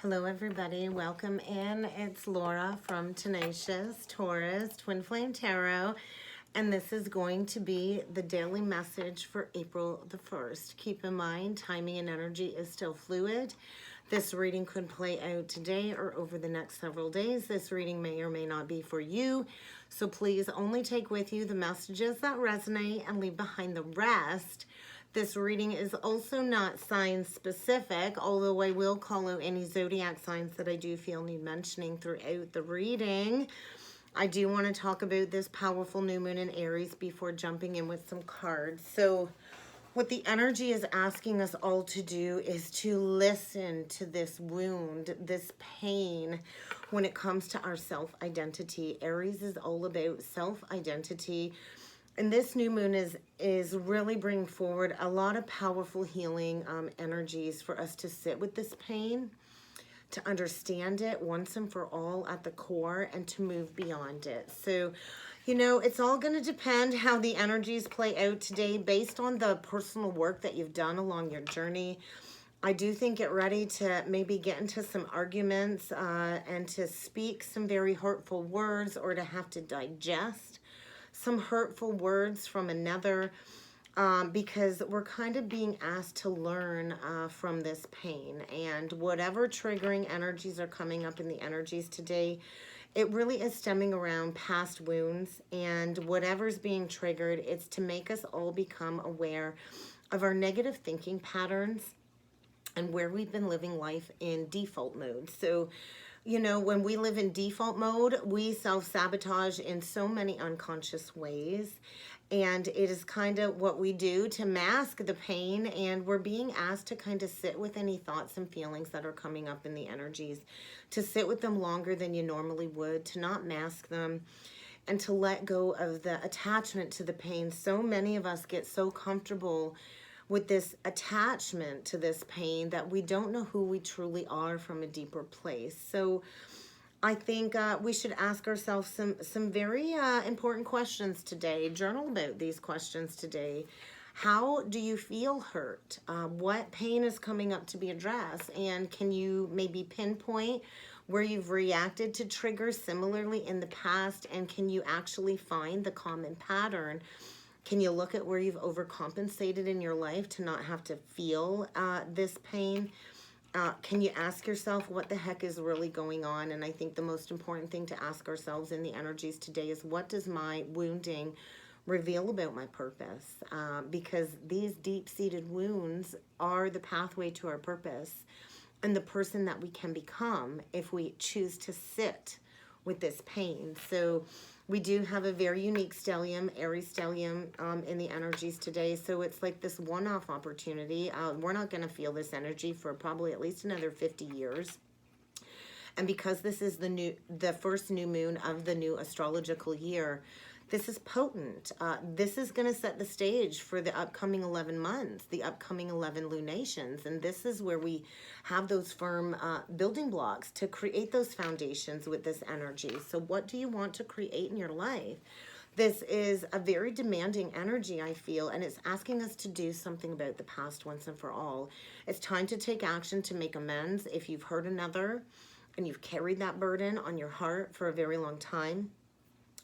Hello everybody, welcome in. It's Laura from Tenacious Taurus Twin Flame Tarot, and this is going to be the daily message for April the 1st. Keep in mind, timing and energy is still fluid. This reading could play out today or over the next several days. This reading may or may not be for you, so please only take with you the messages that resonate and leave behind the rest. This reading is also not sign specific, although I will call out any zodiac signs that I do feel need mentioning throughout the reading. I do want to talk about this powerful new moon in Aries before jumping in with some cards. So what the energy is asking us all to do is to listen to this wound, this pain when it comes to our self-identity. Aries is all about self-identity. And this new moon is really bringing forward a lot of powerful healing energies for us to sit with this pain, to understand it once and for all at the core, and to move beyond it. So, you know, it's all going to depend how the energies play out today based on the personal work that you've done along your journey. I do think get ready to maybe get into some arguments and to speak some very hurtful words, or to have to digest some hurtful words from another, because we're kind of being asked to learn from this pain. And whatever triggering energies are coming up in the energies today, it really is stemming around past wounds, and whatever's being triggered, it's to make us all become aware of our negative thinking patterns and where we've been living life in default mode. So, you know, when we live in default mode, we self-sabotage in so many unconscious ways. And it is kind of what we do to mask the pain. And we're being asked to kind of sit with any thoughts and feelings that are coming up in the energies, to sit with them longer than you normally would, to not mask them, and to let go of the attachment to the pain. So many of us get so comfortable with this attachment to this pain that we don't know who we truly are from a deeper place. So I think we should ask ourselves some very important questions today. Journal about these questions today. How do you feel hurt? What pain is coming up to be addressed? And can you maybe pinpoint where you've reacted to triggers similarly in the past? And can you actually find the common pattern? Can you look at where you've overcompensated in your life to not have to feel this pain? Can you ask yourself what the heck is really going on? And I think the most important thing to ask ourselves in the energies today is, what does my wounding reveal about my purpose? Because these deep-seated wounds are the pathway to our purpose and the person that we can become if we choose to sit with this pain. So we do have a very unique stellium, Aries stellium, in the energies today. So it's like this one-off opportunity. We're not going to feel this energy for probably at least another 50 years. And because this is the first new moon of the new astrological year, this is potent. This is going to set the stage for the upcoming 11 months, the upcoming 11 lunations. And this is where we have those firm building blocks to create those foundations with this energy. So what do you want to create in your life? This is a very demanding energy, I feel, and it's asking us to do something about the past once and for all. It's time to take action to make amends if you've hurt another and you've carried that burden on your heart for a very long time.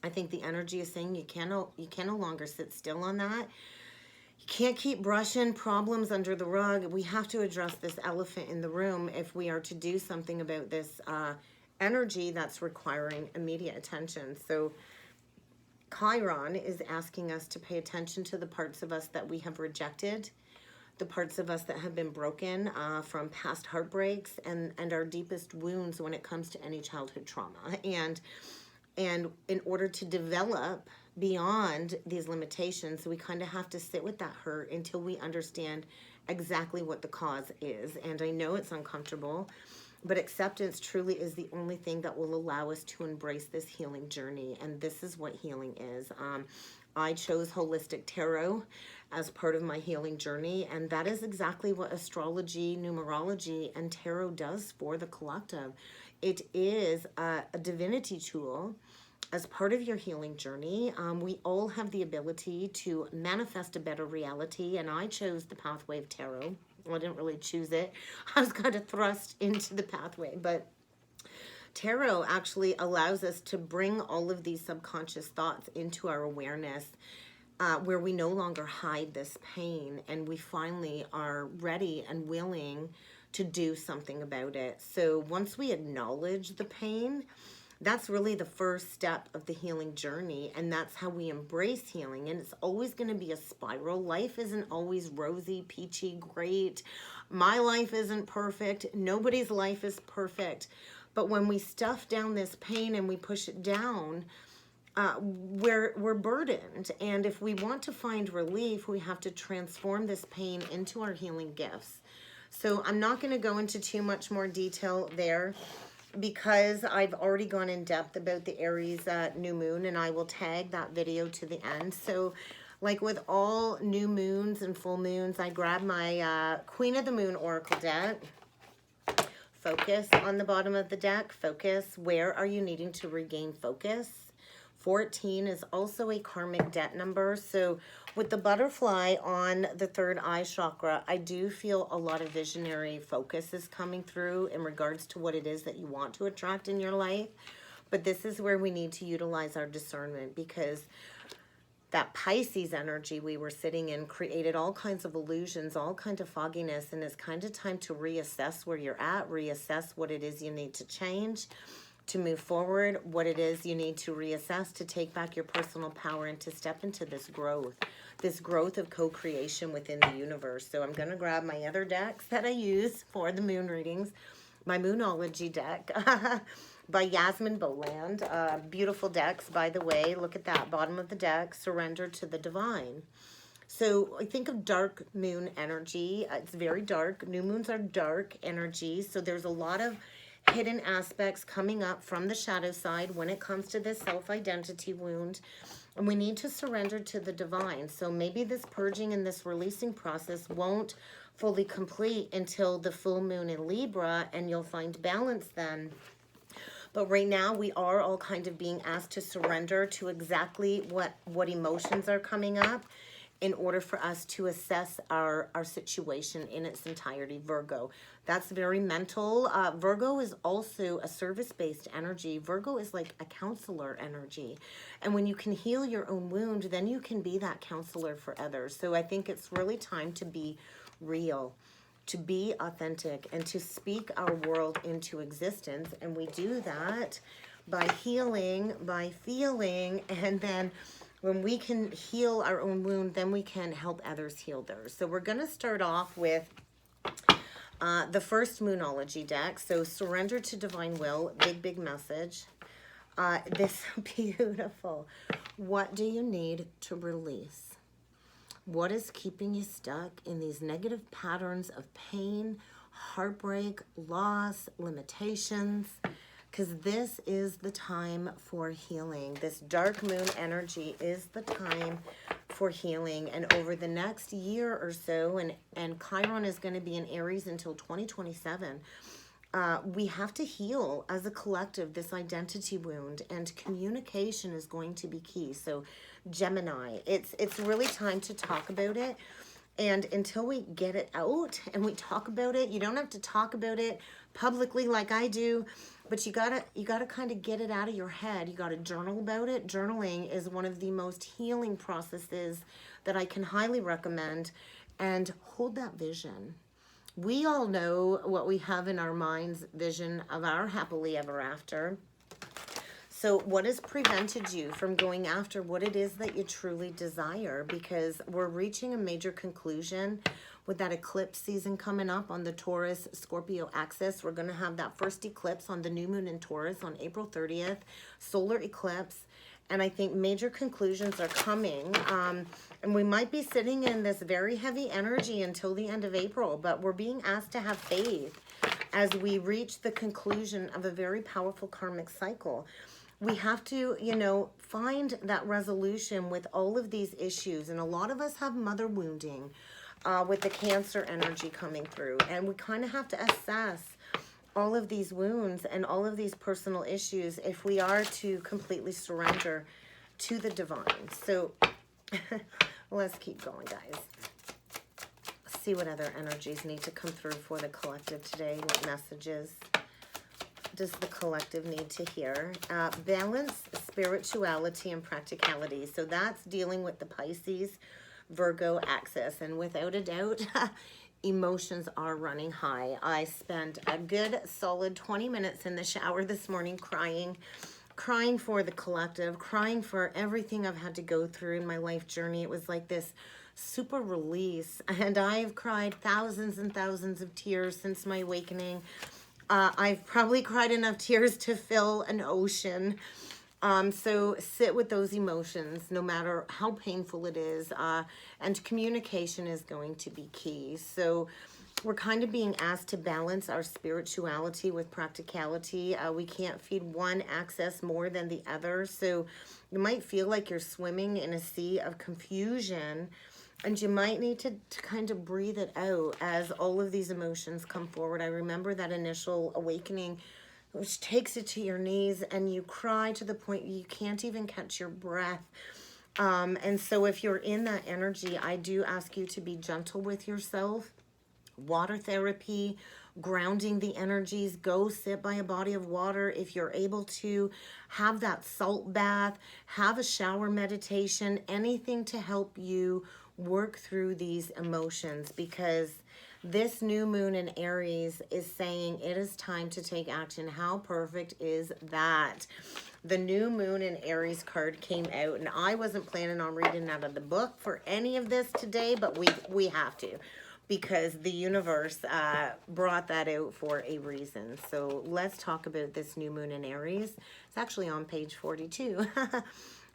I think the energy is saying you can no longer sit still on that. You can't keep brushing problems under the rug. We have to address this elephant in the room if we are to do something about this energy that's requiring immediate attention. So Chiron is asking us to pay attention to the parts of us that we have rejected, the parts of us that have been broken from past heartbreaks, and our deepest wounds when it comes to any childhood trauma. And in order to develop beyond these limitations, we kind of have to sit with that hurt until we understand exactly what the cause is. And I know it's uncomfortable, but acceptance truly is the only thing that will allow us to embrace this healing journey. And this is what healing is. I chose holistic tarot as part of my healing journey, and that is exactly what astrology, numerology, and tarot does for the collective. It is a divinity tool as part of your healing journey. We all have the ability to manifest a better reality, and I chose the pathway of tarot. Well, I didn't really choose it. I was kind of thrust into the pathway, but tarot actually allows us to bring all of these subconscious thoughts into our awareness, where we no longer hide this pain and we finally are ready and willing to do something about it. So once we acknowledge the pain, that's really the first step of the healing journey, and that's how we embrace healing. And it's always going to be a spiral. Life isn't always rosy, peachy, great. My life isn't perfect. Nobody's life is perfect. But when we stuff down this pain and we push it down, we're burdened. And if we want to find relief, we have to transform this pain into our healing gifts. So I'm not going to go into too much more detail there, because I've already gone in depth about the Aries new moon, and I will tag that video to the end. So like with all new moons and full moons, I grab my Queen of the Moon Oracle deck. Focus on the bottom of the deck. Focus. Where are you needing to regain focus? 14 is also a karmic debt number. So with the butterfly on the third eye chakra, I do feel a lot of visionary focus is coming through in regards to what it is that you want to attract in your life. But this is where we need to utilize our discernment, because that Pisces energy we were sitting in created all kinds of illusions, all kinds of fogginess, and it's kind of time to reassess where you're at, reassess what it is you need to change to move forward, what it is you need to reassess to take back your personal power and to step into this growth of co-creation within the universe. So I'm going to grab my other decks that I use for the moon readings, my Moonology deck by Yasmin Boland. Beautiful decks, by the way. Look at that, bottom of the deck, surrender to the divine. So I think of dark moon energy. It's very dark. New moons are dark energy. So there's a lot of hidden aspects coming up from the shadow side when it comes to this self-identity wound, and we need to surrender to the divine. So maybe this purging and this releasing process won't fully complete until the full moon in Libra, and you'll find balance then. But right now we are all kind of being asked to surrender to exactly what emotions are coming up in order for us to assess our situation in its entirety. Virgo, that's very mental. Virgo is also a service-based energy. Virgo is like a counselor energy. And when you can heal your own wound, then you can be that counselor for others. So I think it's really time to be real, to be authentic, and to speak our world into existence. And we do that by healing, by feeling, and then when we can heal our own wound, then we can help others heal theirs. So we're going to start off with the first Moonology deck. So surrender to divine will, big message. This beautiful. What do you need to release? What is keeping you stuck in these negative patterns of pain, heartbreak, loss, limitations? Because this is the time for healing. This dark moon energy is the time for healing. And over the next year or so, and Chiron is going to be in Aries until 2027, we have to heal as a collective this identity wound, and communication is going to be key. So Gemini, it's really time to talk about it. And until we get it out and we talk about it, you don't have to talk about it publicly like I do, but you gotta kind of get it out of your head. You gotta journal about it. Journaling is one of the most healing processes that I can highly recommend. And hold that vision. We all know what we have in our minds, vision of our happily ever after. So what has prevented you from going after what it is that you truly desire? Because we're reaching a major conclusion with that eclipse season coming up on the Taurus-Scorpio axis. We're going to have that first eclipse on the new moon in Taurus on April 30th, solar eclipse. And I think major conclusions are coming. And we might be sitting in this very heavy energy until the end of April, but we're being asked to have faith as we reach the conclusion of a very powerful karmic cycle. We have to, find that resolution with all of these issues. And a lot of us have mother wounding with the Cancer energy coming through. And we kind of have to assess all of these wounds and all of these personal issues if we are to completely surrender to the divine. So let's keep going, guys. see what other energies need to come through for the collective today. What messages does the collective need to hear? Balance, spirituality, and practicality. So that's dealing with the Pisces, Virgo axis. And without a doubt, emotions are running high. I spent a good solid 20 minutes in the shower this morning crying for the collective, crying for everything I've had to go through in my life journey. It was like this super release, and I've cried thousands and thousands of tears since my awakening. I've probably cried enough tears to fill an ocean. So sit with those emotions, no matter how painful it is, and communication is going to be key. So we're kind of being asked to balance our spirituality with practicality. We can't feed one axis more than the other. So you might feel like you're swimming in a sea of confusion, and you might need to kind of breathe it out as all of these emotions come forward. I remember that initial awakening, which takes it to your knees, and you cry to the point you can't even catch your breath. And so if you're in that energy, I do ask you to be gentle with yourself. Water therapy, grounding the energies, go sit by a body of water if you're able to, have that salt bath, have a shower meditation, anything to help you work through these emotions, because this new moon in Aries is saying it is time to take action. How perfect is that? The new moon in Aries card came out, and I wasn't planning on reading out of the book for any of this today, but we have to, because the universe brought that out for a reason. So let's talk about this new moon in Aries. It's actually on page 42.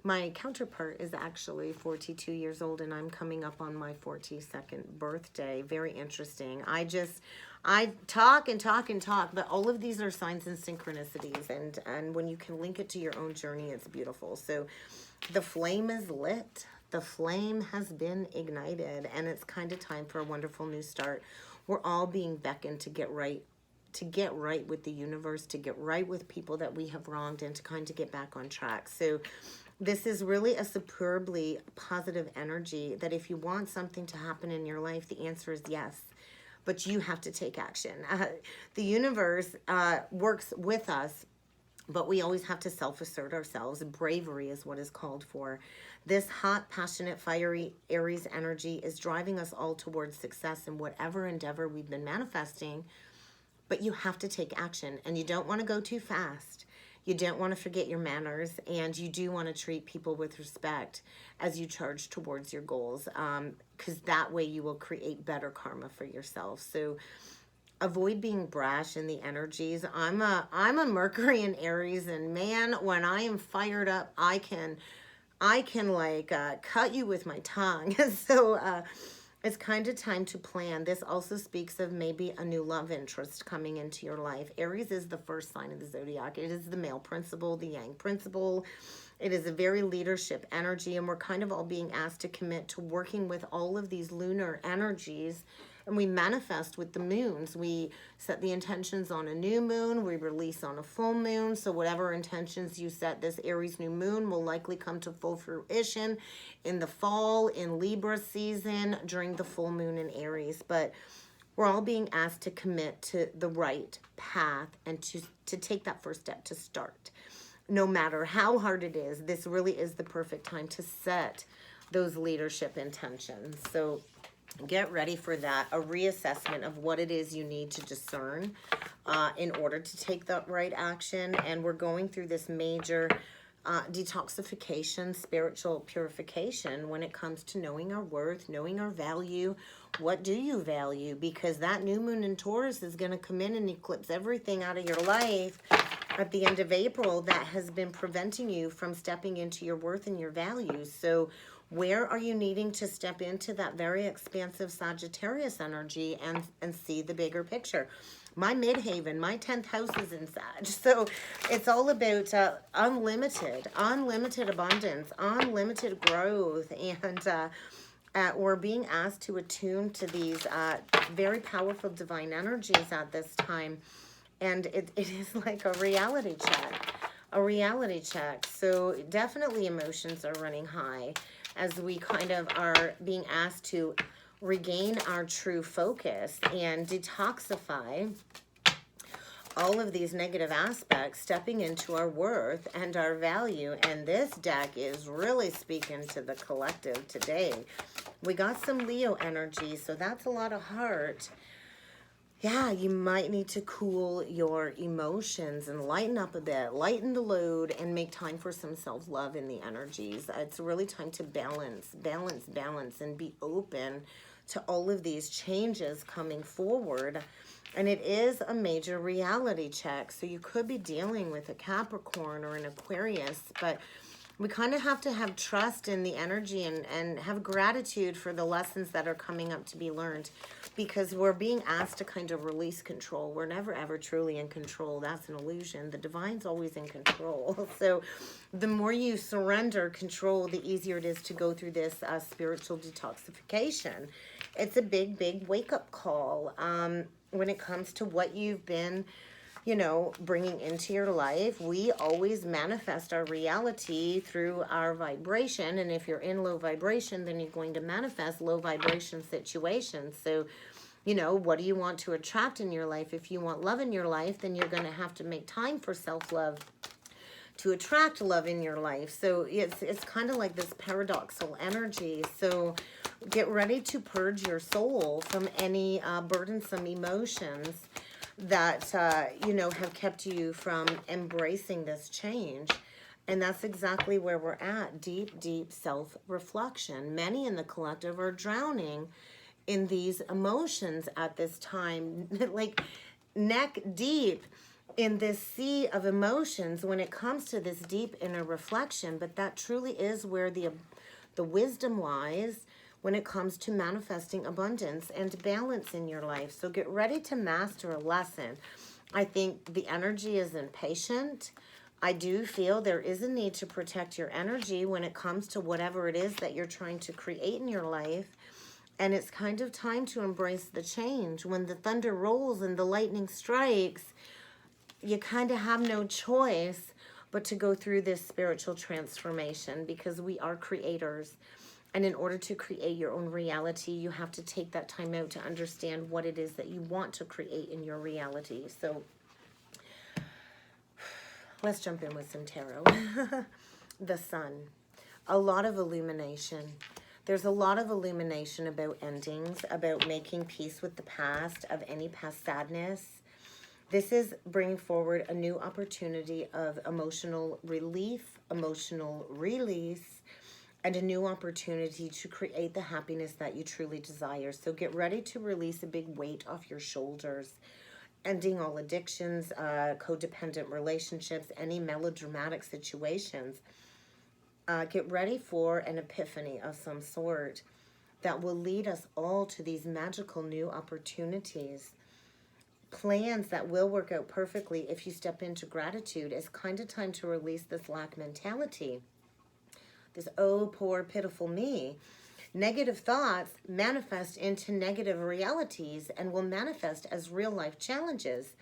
My counterpart is actually 42 years old, and I'm coming up on my 42nd birthday. Very interesting. I talk and talk and talk, but all of these are signs and synchronicities, and when you can link it to your own journey, it's beautiful. So the flame is lit. The flame has been ignited, and it's kind of time for a wonderful new start. We're all being beckoned to get right with the universe, to get right with people that we have wronged, and to kind of get back on track. So this is really a superbly positive energy that if you want something to happen in your life, the answer is yes. But you have to take action. The universe works with us, but we always have to self-assert ourselves. Bravery is what is called for. This hot, passionate, fiery Aries energy is driving us all towards success in whatever endeavor we've been manifesting, but you have to take action, and you don't want to go too fast. You don't want to forget your manners, and you do want to treat people with respect as you charge towards your goals, because that way you will create better karma for yourself. So avoid being brash in the energies. I'm a Mercury in Aries, and man, when I am fired up, I can like cut you with my tongue. So it's kind of time to plan. This also speaks of maybe a new love interest coming into your life. Aries is the first sign of the zodiac. It is the male principle, the yang principle. It is a very leadership energy, and we're kind of all being asked to commit to working with all of these lunar energies, and we manifest with the moons. We set the intentions on a new moon, we release on a full moon. So whatever intentions you set this Aries new moon will likely come to full fruition in the fall, in Libra season, during the full moon in Aries. But we're all being asked to commit to the right path and to take that first step to start. No matter how hard it is, this really is the perfect time to set those leadership intentions. So get ready for that, a reassessment of what it is you need to discern in order to take the right action. And we're going through this major detoxification, spiritual purification when it comes to knowing our worth, knowing our value. What do you value? Because that new moon in Taurus is going to come in and eclipse everything out of your life at the end of April that has been preventing you from stepping into your worth and your values. So where are you needing to step into that very expansive Sagittarius energy and see the bigger picture? My midhaven, my 10th house is in Sag. So it's all about unlimited abundance, unlimited growth. And we're being asked to attune to these very powerful divine energies at this time. And it is like a reality check. So definitely emotions are running high as we kind of are being asked to regain our true focus and detoxify all of these negative aspects, stepping into our worth and our value. And this deck is really speaking to the collective today. We got some Leo energy, so that's a lot of heart. Yeah, you might need to cool your emotions and lighten up a bit, lighten the load, and make time for some self-love in the energies. It's really time to balance, and be open to all of these changes coming forward. And it is a major reality check. So you could be dealing with a Capricorn or an Aquarius, but we kind of have to have trust in the energy and have gratitude for the lessons that are coming up to be learned, because we're being asked to kind of release control. We're never, ever truly in control. That's an illusion. The divine's always in control. So the more you surrender control, the easier it is to go through this spiritual detoxification. It's a big, big wake-up call when it comes to what you've been, you know, bringing into your life. We always manifest our reality through our vibration. And if you're in low vibration, then you're going to manifest low vibration situations. So, you know, what do you want to attract in your life? If you want love in your life, then you're going to have to make time for self-love to attract love in your life. So it's kind of like this paradoxical energy. So get ready to purge your soul from any burdensome emotions that, you know, have kept you from embracing this change. And that's exactly where we're at. Deep, deep self-reflection. Many in the collective are drowning in these emotions at this time, like neck deep in this sea of emotions when it comes to this deep inner reflection. But that truly is where the wisdom lies when it comes to manifesting abundance and balance in your life. So get ready to master a lesson. I think the energy is impatient. I do feel there is a need to protect your energy when it comes to whatever it is that you're trying to create in your life. And it's kind of time to embrace the change. When the thunder rolls and the lightning strikes, you kind of have no choice but to go through this spiritual transformation, because we are creators. And in order to create your own reality, you have to take that time out to understand what it is that you want to create in your reality. So let's jump in with some tarot. The sun. A lot of illumination. There's a lot of illumination about endings, about making peace with the past, of any past sadness. This is bringing forward a new opportunity of emotional relief, emotional release, and a new opportunity to create the happiness that you truly desire. So get ready to release a big weight off your shoulders, ending all addictions, codependent relationships, any melodramatic situations. Get ready for an epiphany of some sort that will lead us all to these magical new opportunities. Plans that will work out perfectly if you step into gratitude. It's kind of time to release this lack mentality. This, oh, poor, pitiful me. Negative thoughts manifest into negative realities and will manifest as real life challenges.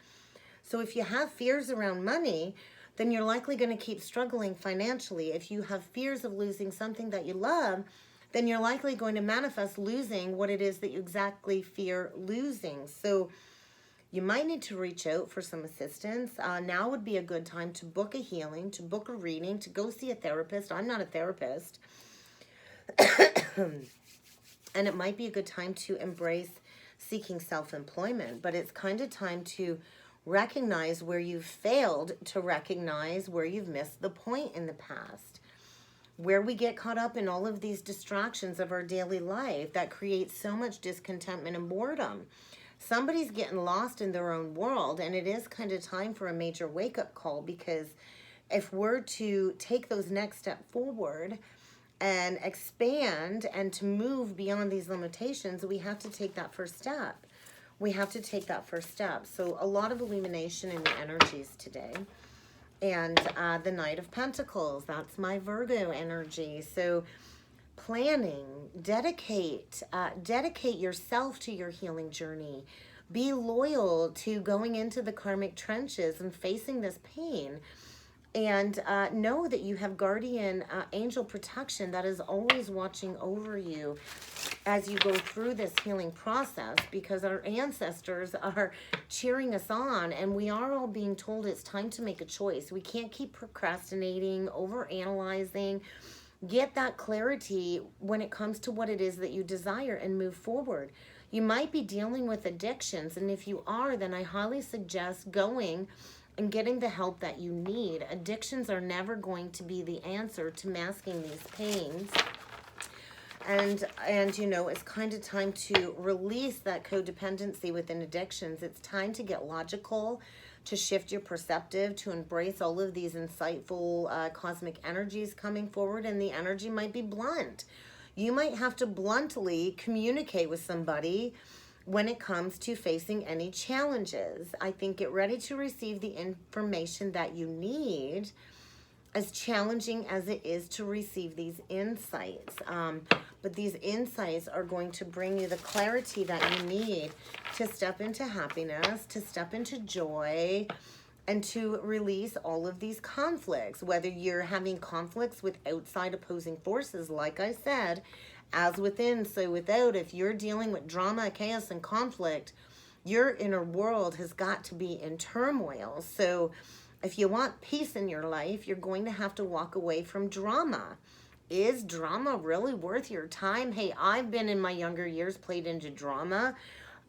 So if you have fears around money, then you're likely going to keep struggling financially. If you have fears of losing something that you love, then you're likely going to manifest losing what it is that you exactly fear losing. So you might need to reach out for some assistance. Now would be a good time to book a healing, to book a reading, to go see a therapist. I'm not a therapist. And it might be a good time to embrace seeking self-employment. But it's kind of time to recognize where you've failed, to recognize where you've missed the point in the past. Where we get caught up in all of these distractions of our daily life that creates so much discontentment and boredom. Somebody's getting lost in their own world, and it is kind of time for a major wake-up call, because if we're to take those next step forward and expand and to move beyond these limitations, we have to take that first step. We have to take that first step. So a lot of illumination in the energies today. And the Knight of Pentacles, that's my Virgo energy. So planning, dedicate yourself to your healing journey. Be loyal to going into the karmic trenches and facing this pain. And know that you have guardian angel protection that is always watching over you as you go through this healing process, because our ancestors are cheering us on, and we are all being told it's time to make a choice. We can't keep procrastinating, over analyzing. Get that clarity when it comes to what it is that you desire and move forward. You might be dealing with addictions, and if you are, then I highly suggest going and getting the help that you need. Addictions are never going to be the answer to masking these pains. And you know, it's kind of time to release that codependency within addictions. It's time to get logical, to shift your perspective, to embrace all of these insightful cosmic energies coming forward. And the energy might be blunt. You might have to bluntly communicate with somebody when it comes to facing any challenges. I think get ready to receive the information that you need, as challenging as it is to receive these insights. But these insights are going to bring you the clarity that you need to step into happiness, to step into joy, and to release all of these conflicts. Whether you're having conflicts with outside opposing forces, like I said, as within, so without. If you're dealing with drama, chaos, and conflict, your inner world has got to be in turmoil. So if you want peace in your life, you're going to have to walk away from drama. Is drama really worth your time? Hey, I've been in my younger years played into drama.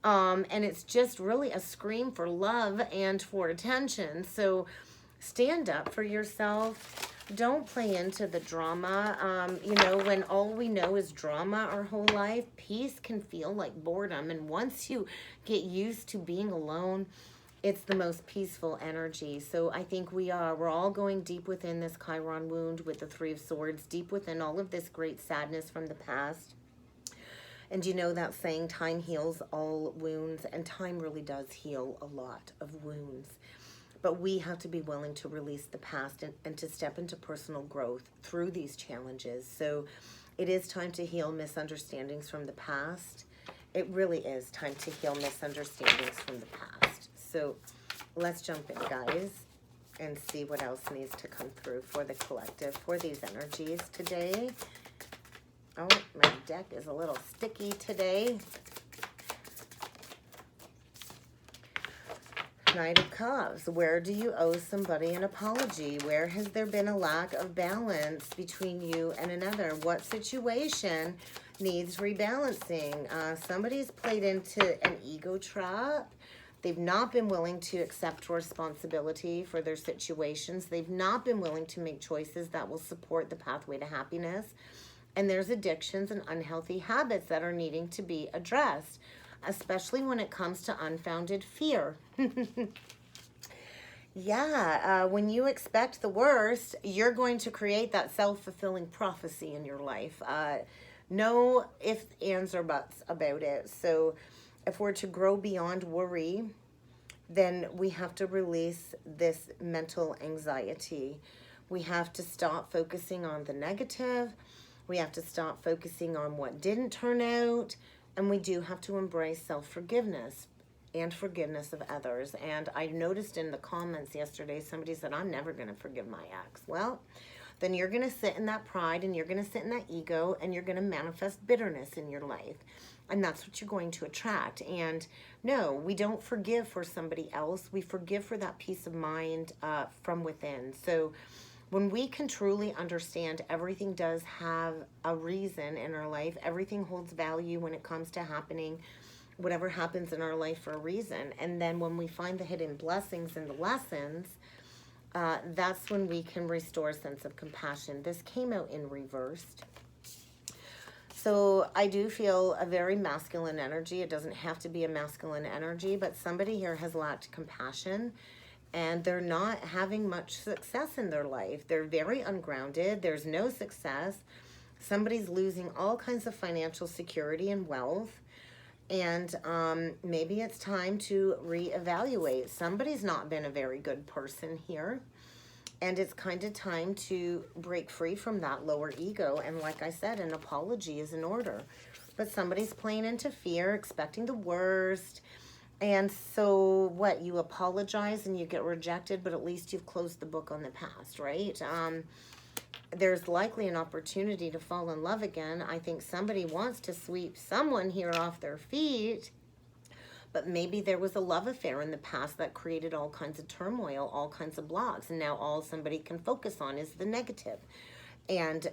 And it's just really a scream for love and for attention. So stand up for yourself. Don't play into the drama. You know, when all we know is drama our whole life, peace can feel like boredom. And once you get used to being alone, it's the most peaceful energy. So I think we're all going deep within this Chiron wound with the Three of Swords, deep within all of this great sadness from the past. And you know that saying, time heals all wounds, and time really does heal a lot of wounds. But we have to be willing to release the past and to step into personal growth through these challenges. So it is time to heal misunderstandings from the past. It really is time to heal misunderstandings from the past. So let's jump in, guys, and see what else needs to come through for the collective, for these energies today. Oh, my deck is a little sticky today. Knight of Cups. Where do you owe somebody an apology? Where has there been a lack of balance between you and another? What situation needs rebalancing? Somebody's played into an ego trap. They've not been willing to accept responsibility for their situations. They've not been willing to make choices that will support the pathway to happiness. And there's addictions and unhealthy habits that are needing to be addressed, especially when it comes to unfounded fear. Yeah, when you expect the worst, you're going to create that self-fulfilling prophecy in your life. No ifs, ands, or buts about it. So if we're to grow beyond worry, then we have to release this mental anxiety. We have to stop focusing on the negative. We have to stop focusing on what didn't turn out. And we do have to embrace self-forgiveness and forgiveness of others. And I noticed in the comments yesterday, somebody said, I'm never going to forgive my ex. Well, then you're going to sit in that pride, and you're going to sit in that ego, and you're going to manifest bitterness in your life. And that's what you're going to attract. And no, we don't forgive for somebody else. We forgive for that peace of mind from within. So when we can truly understand everything does have a reason in our life, everything holds value when it comes to happening, whatever happens in our life for a reason. And then when we find the hidden blessings and the lessons, that's when we can restore a sense of compassion. This came out in reversed. So I do feel a very masculine energy. It doesn't have to be a masculine energy, but somebody here has lacked compassion, and they're not having much success in their life. They're very ungrounded. There's no success. Somebody's losing all kinds of financial security and wealth. And maybe it's time to reevaluate. Somebody's not been a very good person here. And it's kind of time to break free from that lower ego. And like I said, an apology is in order. But somebody's playing into fear, expecting the worst. And so what, you apologize and you get rejected, but at least you've closed the book on the past, right? There's likely an opportunity to fall in love again. I think somebody wants to sweep someone here off their feet, but maybe there was a love affair in the past that created all kinds of turmoil, all kinds of blocks, and now all somebody can focus on is the negative. And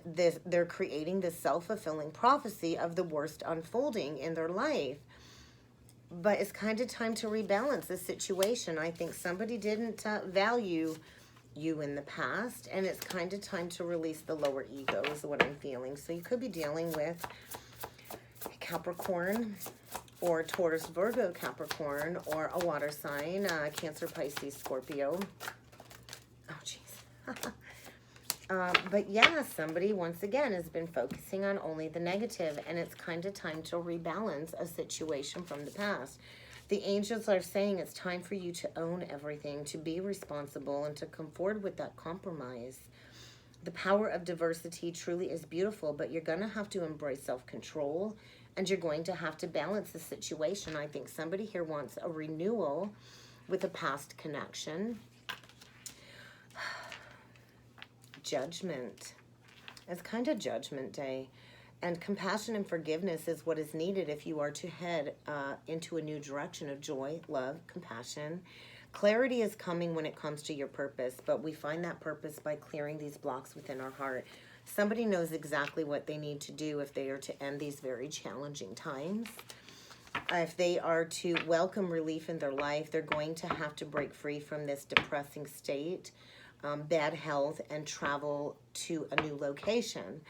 they're creating this self-fulfilling prophecy of the worst unfolding in their life. But it's kind of time to rebalance the situation. I think somebody didn't value you in the past, and it's kind of time to release the lower ego is what I'm feeling. So you could be dealing with Capricorn or Taurus, Virgo, Capricorn, or a water sign, Cancer, Pisces, Scorpio. Oh, jeez. But yeah, somebody, once again, has been focusing on only the negative, and it's kind of time to rebalance a situation from the past. The angels are saying it's time for you to own everything, to be responsible, and to come forward with that compromise. The power of diversity truly is beautiful, but you're going to have to embrace self-control, and you're going to have to balance the situation. I think somebody here wants a renewal with a past connection. Judgment. It's kind of Judgment Day. And compassion and forgiveness is what is needed if you are to head into a new direction of joy, love, compassion. Clarity is coming when it comes to your purpose, but we find that purpose by clearing these blocks within our heart. Somebody knows exactly what they need to do if they are to end these very challenging times. If they are to welcome relief in their life, they're going to have to break free from this depressing state, bad health, and travel to a new location.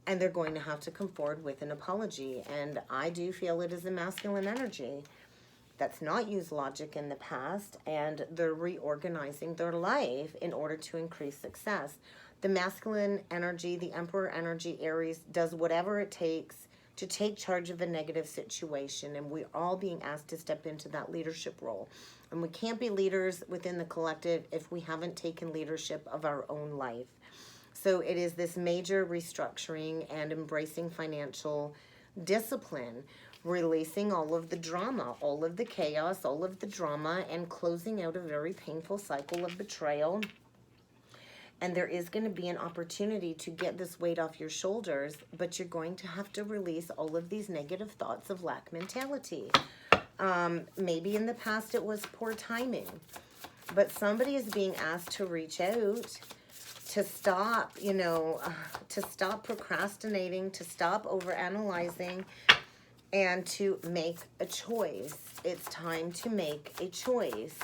And they're going to have to come forward with an apology. And I do feel it is a masculine energy that's not used logic in the past, and they're reorganizing their life in order to increase success. The masculine energy, the Emperor energy, Aries, does whatever it takes to take charge of a negative situation, and we're all being asked to step into that leadership role. And we can't be leaders within the collective if we haven't taken leadership of our own life. So it is this major restructuring and embracing financial discipline, releasing all of the drama, all of the chaos, all of the drama, and closing out a very painful cycle of betrayal. And there is going to be an opportunity to get this weight off your shoulders, but you're going to have to release all of these negative thoughts of lack mentality. Maybe in the past it was poor timing, but somebody is being asked to reach out, to stop, to stop procrastinating, to stop overanalyzing, and to make a choice. It's time to make a choice.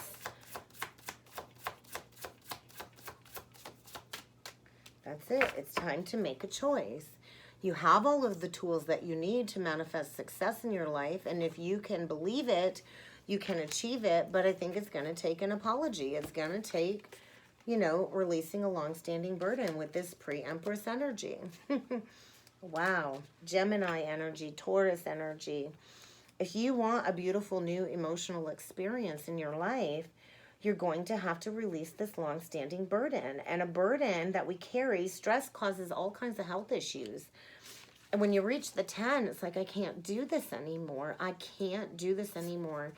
That's it. It's time to make a choice. You have all of the tools that you need to manifest success in your life, and if you can believe it, you can achieve it, but I think it's going to take an apology. It's going to take, releasing a long-standing burden with this pre-Empress energy. Wow. Gemini energy, Taurus energy. If you want a beautiful new emotional experience in your life, you're going to have to release this long-standing burden. And a burden that we carry, stress causes all kinds of health issues. And when you reach the 10, it's like, I can't do this anymore. I can't do this anymore.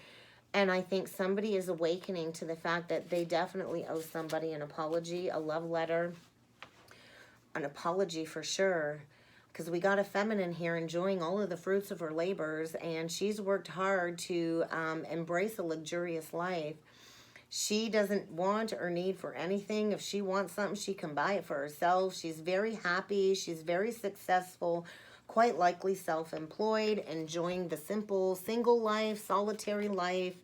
And I think somebody is awakening to the fact that they definitely owe somebody an apology, a love letter, an apology for sure. Because we got a feminine here enjoying all of the fruits of her labors, and she's worked hard to embrace a luxurious life. She doesn't want or need for anything. If she wants something, she can buy it for herself. She's very happy. She's very successful, quite likely self-employed, enjoying the simple single life, solitary life.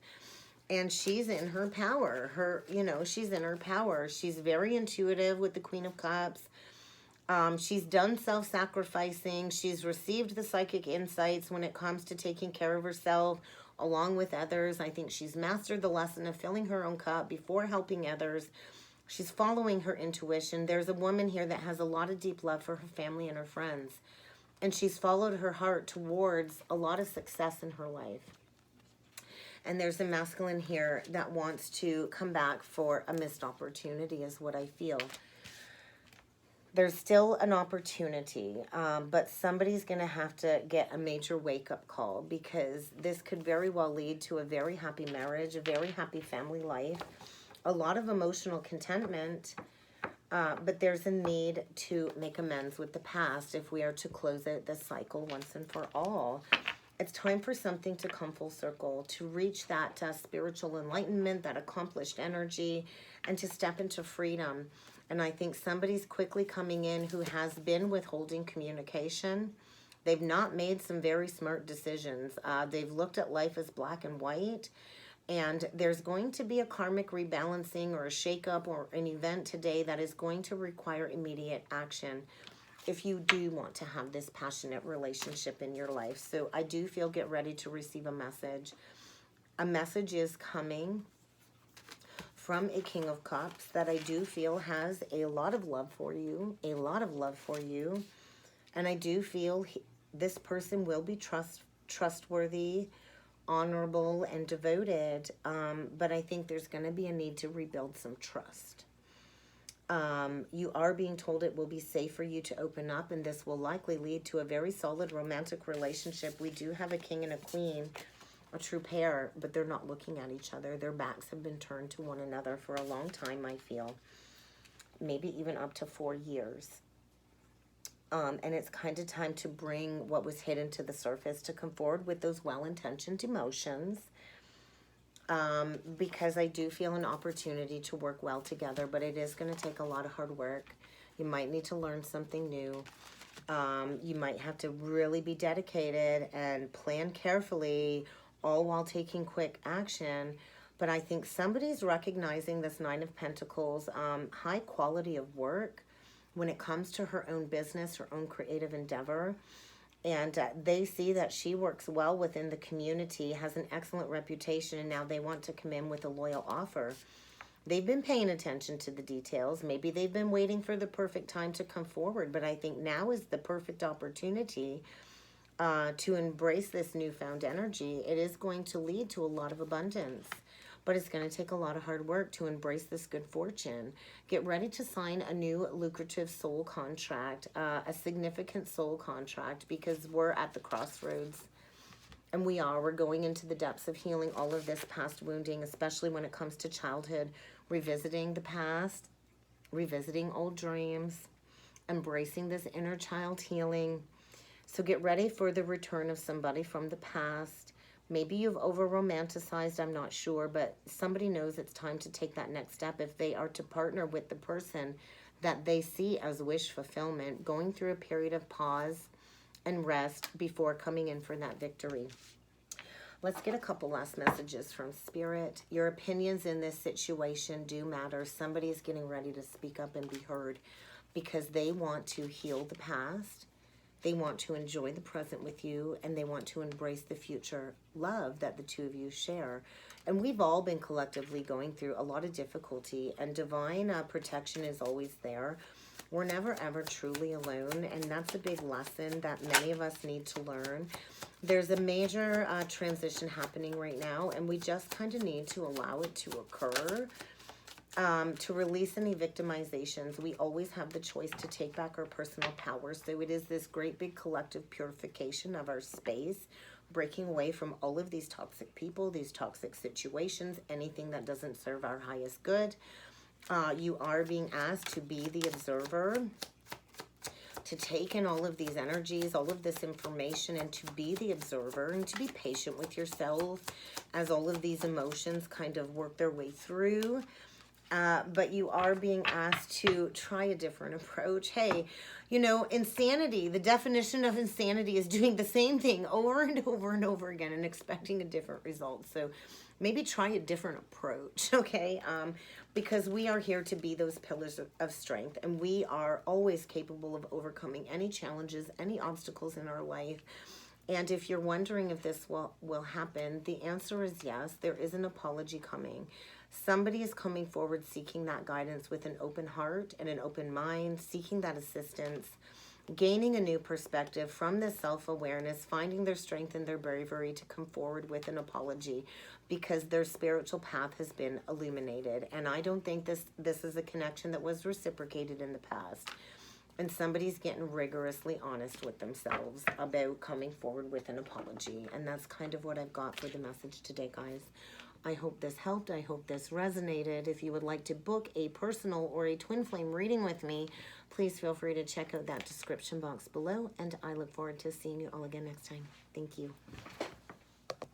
And she's in her power. She's in her power. She's very intuitive with the Queen of Cups. She's done self-sacrificing. She's received the psychic insights when it comes to taking care of herself along with others. I think she's mastered the lesson of filling her own cup before helping others. She's following her intuition. There's a woman here that has a lot of deep love for her family and her friends. And she's followed her heart towards a lot of success in her life. And there's a masculine here that wants to come back for a missed opportunity is what I feel. There's still an opportunity, but somebody's going to have to get a major wake-up call, because this could very well lead to a very happy marriage, a very happy family life, a lot of emotional contentment, but there's a need to make amends with the past if we are to close out this cycle once and for all. It's time for something to come full circle, to reach that spiritual enlightenment, that accomplished energy, and to step into freedom. And I think somebody's quickly coming in who has been withholding communication. They've not made some very smart decisions. They've looked at life as black and white. And there's going to be a karmic rebalancing or a shakeup or an event today that is going to require immediate action if you do want to have this passionate relationship in your life. So I do feel, get ready to receive a message. A message is coming from a King of Cups that I do feel has a lot of love for you, a lot of love for you. And I do feel this person will be trustworthy, honorable, and devoted. But I think there's going to be a need to rebuild some trust. You are being told it will be safe for you to open up, and this will likely lead to a very solid romantic relationship. We do have a king and a queen, a true pair, but they're not looking at each other. Their backs have been turned to one another for a long time, I feel. Maybe even up to 4 years. And it's kind of time to bring what was hidden to the surface, to come forward with those well-intentioned emotions. Because I do feel an opportunity to work well together, but it is going to take a lot of hard work. You might need to learn something new. You might have to really be dedicated and plan carefully, all while taking quick action. But I think somebody's recognizing this Nine of Pentacles, high quality of work when it comes to her own business, her own creative endeavor. And they see that she works well within the community, has an excellent reputation, and now they want to come in with a loyal offer. They've been paying attention to the details. Maybe they've been waiting for the perfect time to come forward, but I think now is the perfect opportunity to embrace this newfound energy. It is going to lead to a lot of abundance, but it's going to take a lot of hard work to embrace this good fortune. Get ready to sign a new lucrative soul contract, a significant soul contract, because we're at the crossroads. And we're going into the depths of healing all of this past wounding, especially when it comes to childhood, revisiting the past, revisiting old dreams, embracing this inner child healing. So get ready for the return of somebody from the past. Maybe you've over-romanticized, I'm not sure, but somebody knows it's time to take that next step if they are to partner with the person that they see as wish fulfillment, going through a period of pause and rest before coming in for that victory. Let's get a couple last messages from Spirit. Your opinions in this situation do matter. Somebody is getting ready to speak up and be heard because they want to heal the past. They want to enjoy the present with you, and they want to embrace the future love that the two of you share. And we've all been collectively going through a lot of difficulty, and divine protection is always there. We're never, ever truly alone, and that's a big lesson that many of us need to learn. There's a major transition happening right now, and we just kind of need to allow it to occur. To release any victimizations, we always have the choice to take back our personal power. So it is this great big collective purification of our space, breaking away from all of these toxic people, these toxic situations, anything that doesn't serve our highest good. You are being asked to be the observer, to take in all of these energies, all of this information, and to be the observer and to be patient with yourself as all of these emotions kind of work their way through. But you are being asked to try a different approach. Hey, you know, insanity, the definition of insanity is doing the same thing over and over and over again and expecting a different result. So maybe try a different approach, okay? Because we are here to be those pillars of strength, and we are always capable of overcoming any challenges, any obstacles in our life. And if you're wondering if this will happen, the answer is yes. There is an apology coming. Somebody is coming forward seeking that guidance with an open heart and an open mind, seeking that assistance, gaining a new perspective from this self-awareness, finding their strength and their bravery to come forward with an apology because their spiritual path has been illuminated. And I don't think this is a connection that was reciprocated in the past. And somebody's getting rigorously honest with themselves about coming forward with an apology. And that's kind of what I've got for the message today, guys. I hope this helped. I hope this resonated. If you would like to book a personal or a twin flame reading with me, please feel free to check out that description box below. And I look forward to seeing you all again next time. Thank you.